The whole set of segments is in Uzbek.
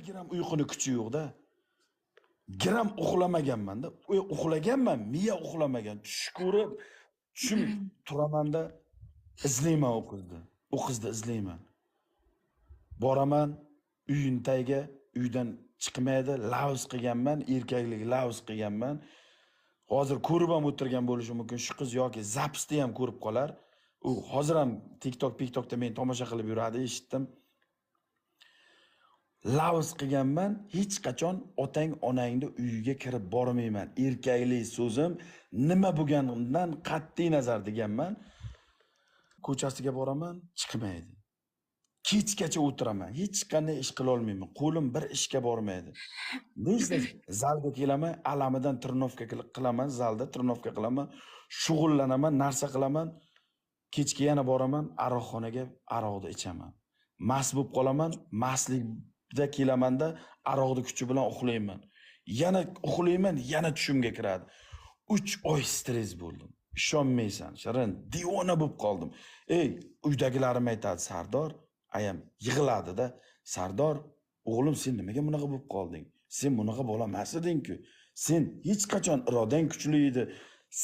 gram uyquni kuchi yo'q-da. Gram uxlamaganman-da. Uxlaganman, miya uxlamagan. Tush ko'rib, tushim turamanda izlayman u qizni. U qizni izlayman. Boraman uyning tagiga, uydan chiqmaydi, lavz qilganman, erkaklik lavz qilganman. Hozir ko'rib ham o'tirgan bo'lishi mumkin. Shu qiz yoki zapisni ham ko'rib qolar. U hozir ham TikTokda meni tomosha qilib yuradi, eshitdim. Lavz qilganman, hech qachon otang onangni uyiga kirib bormayman. Erkaklik so'zim nima bo'lganidan qat'iy nazar deganman. Ko'chasiga boraman, chiqmaydi. Kechgacha o'tiraman, hech qanday ish qila olmayman. Qo'lim bir ishga bormaydi. Nechta zalga kelaman, alamidan trenovka qilaman, zalda trenovka qilaman, shug'ullanaman, narsa qilaman. Kechga yana boraman, aroqxonaga aroqni ichaman. Mast bo'lib qolaman, mastlikda kelamanda aroqni kuchi bilan uxlayman. Yana uxlayman, yana tushimga kiradi. 3 oy stress bo'ldim. Ishonmaysan, Shirin, divona bo'lib qoldim. Uydagilarim aytadi, Sardor, ayam yig'iladi-da. Sardor, o'g'lim, sen nimaga bunaqa bo'lib qolding? Sen bunaqa bo'lamas eding-ku. Sen hech qachon irodang kuchli edi.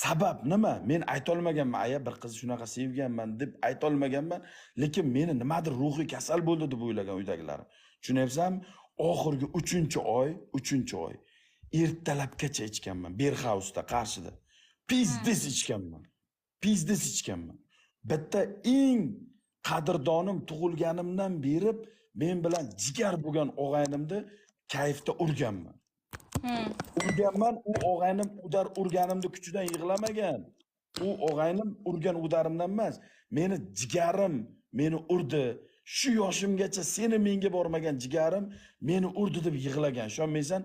Sabab nima? Men ayta olmaganman, aya bir qizni shunaqa sevganman deb ayta olmaganman, lekin meni nimadir ruhiy kasal bo'ldi deb o'ylagan uydagilarim. Tushunyapsanmi? Oxirgi 3-oy ertalabgacha ichganman, Berhausda, Qarshida. Pizdes ichganman. Bitta eng qadrdonim tug'ilganimdan berib men bilan jigar bo'lgan o'g'aynimni kayfda urganman. U o'g'aynim urganimni kuchidan yig'lamagan. U o'g'aynim urgan udarimdan emas. Meni jigarim meni urdi. Shu yoshimgacha seni menga bormagan jigarim meni urdi deb yig'lagan. Ishonmaysan?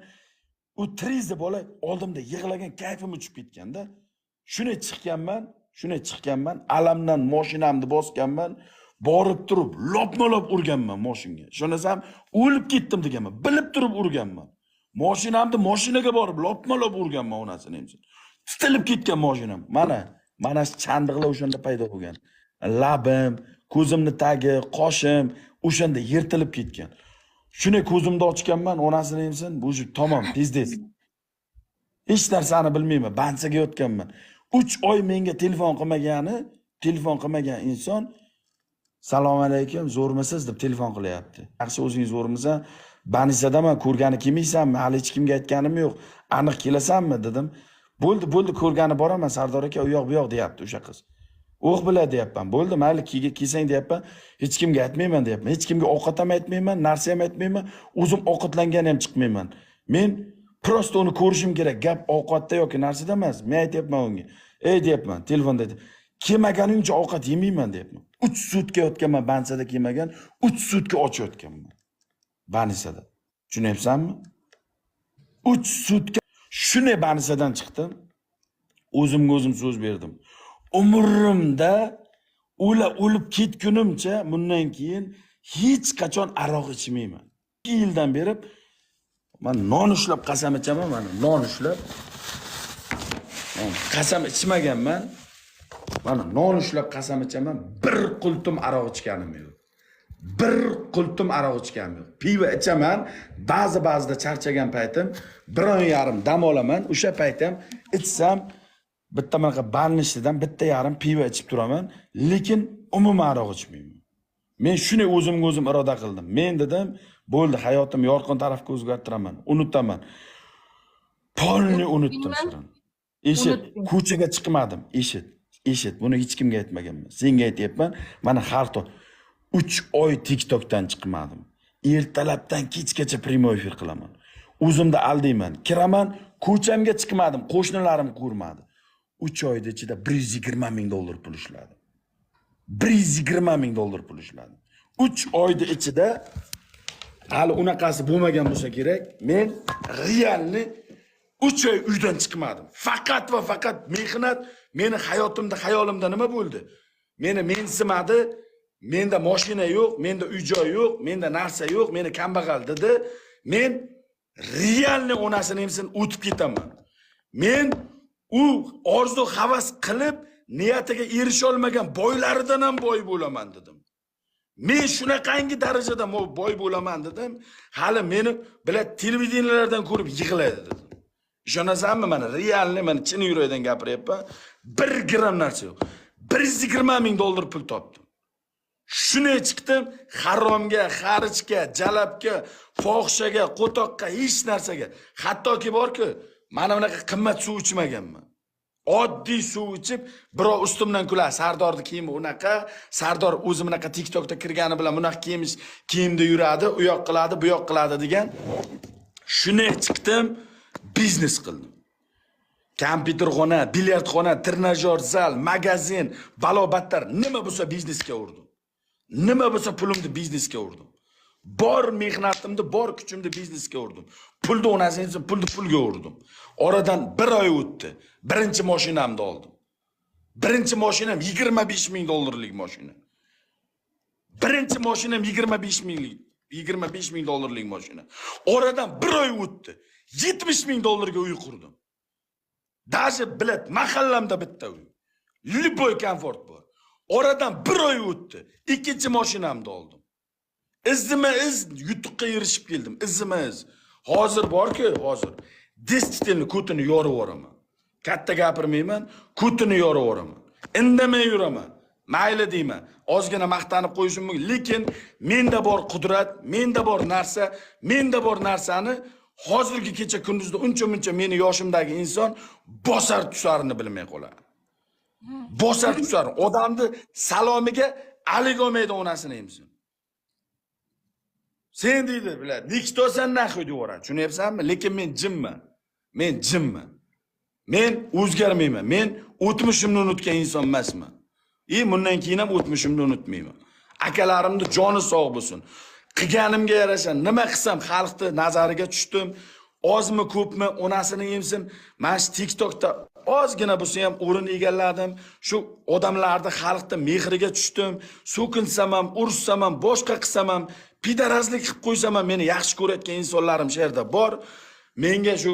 U trizda bola oldimda yig'lagan, kayfim uchib ketganda. Shunday chiqqanman, alamdan mashinamni bosganman, borib turib lopma-lop urganman mashinaga. Ishonasan, o'lib ketdim deganman, bilib turib urganman. Mashinamni mashinaga borib lopma-lop urganman onasini ham. Titilib ketgan mashinam. Mana chandiqlar o'shanda paydo bo'lgan. Labim, ko'zimni tagi, qoshim o'shanda yirtilib ketgan. Shuni ko'zimni ochganman, onasini hamsin, bu tamom, tezdes. Hech narsani bilmayman, bansaga yotganman. 3 oy menga telefon qilmagan inson "Salom alaykum, zo'rmisiz?" deb telefon qilyapti. Yaxshi, o'zing zo'rmisan? Banisadaman, ko'rgani kelmaysanmi? Hali hech kimga aytganim yo'q. Aniq kelasanmi dedim. Bo'ldi, ko'rgani boraman, Sardor aka, u yoq bu yoq deyapti o'sha qiz. O'q biladi deyapman. Bo'ldi, mayli kelsang deyapman. Hech kimga aytmayman deyapman. Hech kimga ovqat ham aytmayman, narsa ham aytmayman. O'zim ovqatlangani ham chiqmayman. Men prosta uni ko'rishim kerak. Gap ovqatda yoki narsada emas. Men aytayapman unga. Deyapman, telefonda aytib. Kelmaguningcha ovqat yemayman deyapman. 3 sutka yotganman bansada kelmagan, 3 sutka och yotganman. Banisada. Tushunyapsanmi? 3 sutka shunday banisadan chiqdim. O'zimga o'zim so'z berdim. Umrimda o'lib ketgunimcha bundan keyin hech qachon aroq ichmayman. 2 yildan beri men non ushlab qasam ichaman, non ushlab. Qasam ichmaganman. Mana non ushlab qasam ichaman, bir qultum aroq ichganim yo'q. Pivo ichaman, ba'zida charchagan paytim 1.5 dam olaman. O'sha payt ham ichsam bitta mana balnishdan bitta yarim pivo ichib turaman, lekin umuman aroq ichmayman. Men shuni o'zimga o'zim iroda qildim. Men dedim, bo'ldi, hayotim yorqin tarafga o'zgartiraman, unutaman. Polni unutdim Shirin. Eshit, ko'chaga chiqmadim, eshit. Buni hech kimga aytmaganman. Senga aytayapman. Mana har to 3 oy TikTokdan chiqmadim. Ertalabdan kechgacha prямой efir qilaman. O'zimni aldayman. Kiraman, ko'chamga chiqmadim, qo'shnilarim ko'rmadi. 3 oyda ichida $120,000 pul ishladim. $120,000 pul ishladim. 3 oyda ichida hali unaqasi bo'lmagan bo'lsa kerak, men realni 3 oy uydan chiqmadim. Faqat va faqat mehnat meni hayotimda, xayolimda nima bo'ldi? Meni mensimadi, menda mashina yo'q, menda uy-joy yo'q, menda narsa yo'q, meni kambag'al dedi. Men realni onasini hamsin o'tib ketaman. Men u orzu havas qilib niyatiga erisha olmagan boylaridan ham boy bo'laman dedim. Men shunaqangi darajada boy bo'laman dedim. Hali meni bilan televideniyalardan ko'rib yig'laydi dedim. Ishonasanmi, mana realni, mana chin yurakdan gapiryapman. 1 gram narsa yo'q. 120 ming dollar pul topdim. Shuni chiqdim, haromga, xarijga, jalabga, fohishaga, qo'toqqa, hech narsaga. Hattoki borki, mana bunaqa qimmat suv ichmaganman. Oddiy suv ichib, birov ustimdan kular. Sardorning kiyimi unaqa, Sardor o'zi bunaqa TikTokda kirgani bilan bunaqa kiyimda yuradi, u yoq qiladi, bu yoq qiladi degan. Shuni chiqdim, biznes qildim. Kompyuterxona, bilyardxona, trenajyor zal, magazin, balobatlar nima bo'lsa biznesga urdim. Nima bo'lsa pulimni biznesga urdim. Bor mehnatimni, bor kuchimni biznesga urdim. Pulni o'nasingiz, pulga urdim. Oradan 1 oy o'tdi. Birinchi mashinamni oldim. Birinchi mashinam 25 ming dollarlik mashina. Birinchi mashinam 25 ming dollarlik mashina. Oradan 1 oy o'tdi. 70 ming dollarga uy qurdim. Даже, bilet, mahallamda bitta uy. Любой komfort bor. Oradan 1 oy o'tdi. Ikkinchi mashinamni oldim. Izma-iz yutuqqa erishib keldim. Izma-iz. Hozir borki, hozir destitilni kutini yorib o'raman. Katta gapirmayman, kutini yorib o'raman. Indamay yuraman. Mayli deyman. Ozgina maqtanib qo'yishim mumkin, lekin menda bor qudrat, menda bor narsa, menda bor narsani hozirgi kecha kunduzda uncha-muncha meni yoshimdagi inson bosar tusarini bilmay qoladi. Bosar tusar. Odamni salomiga alik olmaydi onasini emsin. Sen deydi, biladi, niktosan naxoy deyveradi. Tushunyapsanmi? Lekin men jimman. Men jimman. Men o'zgarmayman. Men o'tmishimni unutgan inson emasman. Bundan keyin ham o'tmishimni unutmayman. Akalarimni joni sog' bo'lsin. Qilganimga yarasha nima qilsam xalqni nazariga tushdim. Ozmi ko'pmi onasini emsin. Men shu TikTokda ozgina bo'lsa ham o'rin egalladim. Shu odamlarni xalqni mehriga tushdim. So'kinsam ham, urushsam ham, boshqa qilsam ham, pidarazlik qilib qo'ysam ham meni yaxshi ko'rayotgan insonlarim shu yerda bor. Menga shu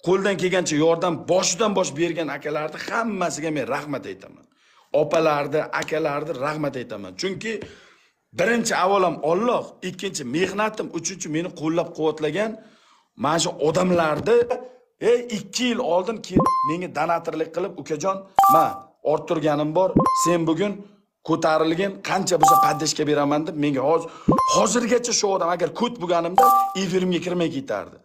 qo'ldan kelgancha yordam boshidan bosh bergan akalarni hammasiga men rahmat aytaman. Opalarni, akalarni rahmat aytaman. Chunki birinchi avalam Alloh, ikkinchi mehnatim, uchinchi meni qo'llab-quvvatlagan mana shu odamlarni 2 yil oldin menga donatorlik qilib, ukajon, men orttirganim bor. Sen bugun ko'tarilgan qancha bo'lsa paddeshga beraman deb menga hozirgacha shu odam agar ko't bo'lganimda efirimga kirmay ketardi.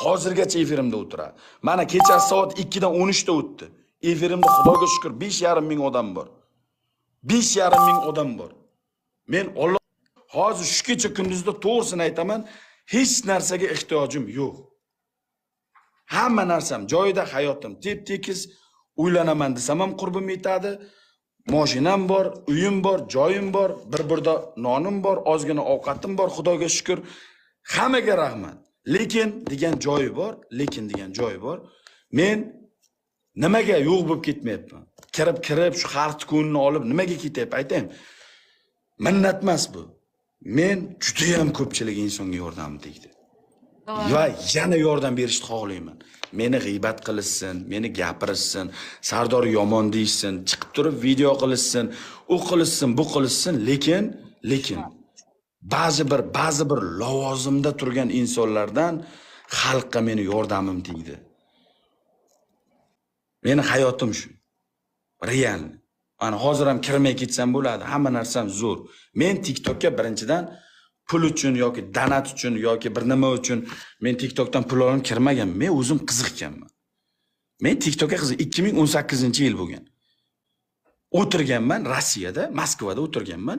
Hozirgacha efirimda o'tiradi. Mana kecha soat 2 dan 13 ta o'tdi. Efirimda Xudoga shukr 5,5 ming odam bor. 5,5 ming odam bor. Men Alloh hozir shu kecha kunduzda to'g'risini aytaman, hech narsaga ehtiyojim yo'q. Hamma narsam joyida, hayotim tep-tekis, uylanaman desam ham qurbim yetadi. Mashinam bor, uyim bor, joyim bor, bir burda nonim bor, ozgina ovqatim bor, Xudoga shukr. Hammaga rahmat. Lekin degan joyi bor, Men nimaga yo'q bo'lib ketmayapman? Kirib shu xalq ko'nglini olib nimaga ketyapman aytaymi? Minnat emas bu. Men juda ham ko'pchilik insonga yordam tegdi. Va yana yordam berishni xohlayman. Meni g'iybat qilishsin, meni gapirishsin, Sardor yomon deyishsin, chiqib turib video qilishsin, u qilishsin, bu qilishsin, lekin ba'zi bir lavozimda turgan insonlardan xalqqa meni yordamim tegdi. Meni hayotim shu. Real. Ana hozir ham kirmay ketsam bo'ladi, hamma narsam zo'r. Men TikTokka birinchidan pul uchun yoki donat uchun yoki bir nima uchun men TikTokdan pul olib kirmaganman. Men o'zim qiziqganman. Men TikTokka 2018-yil bo'lgan. O'tirganman Rossiyada, Moskvada o'tirganman.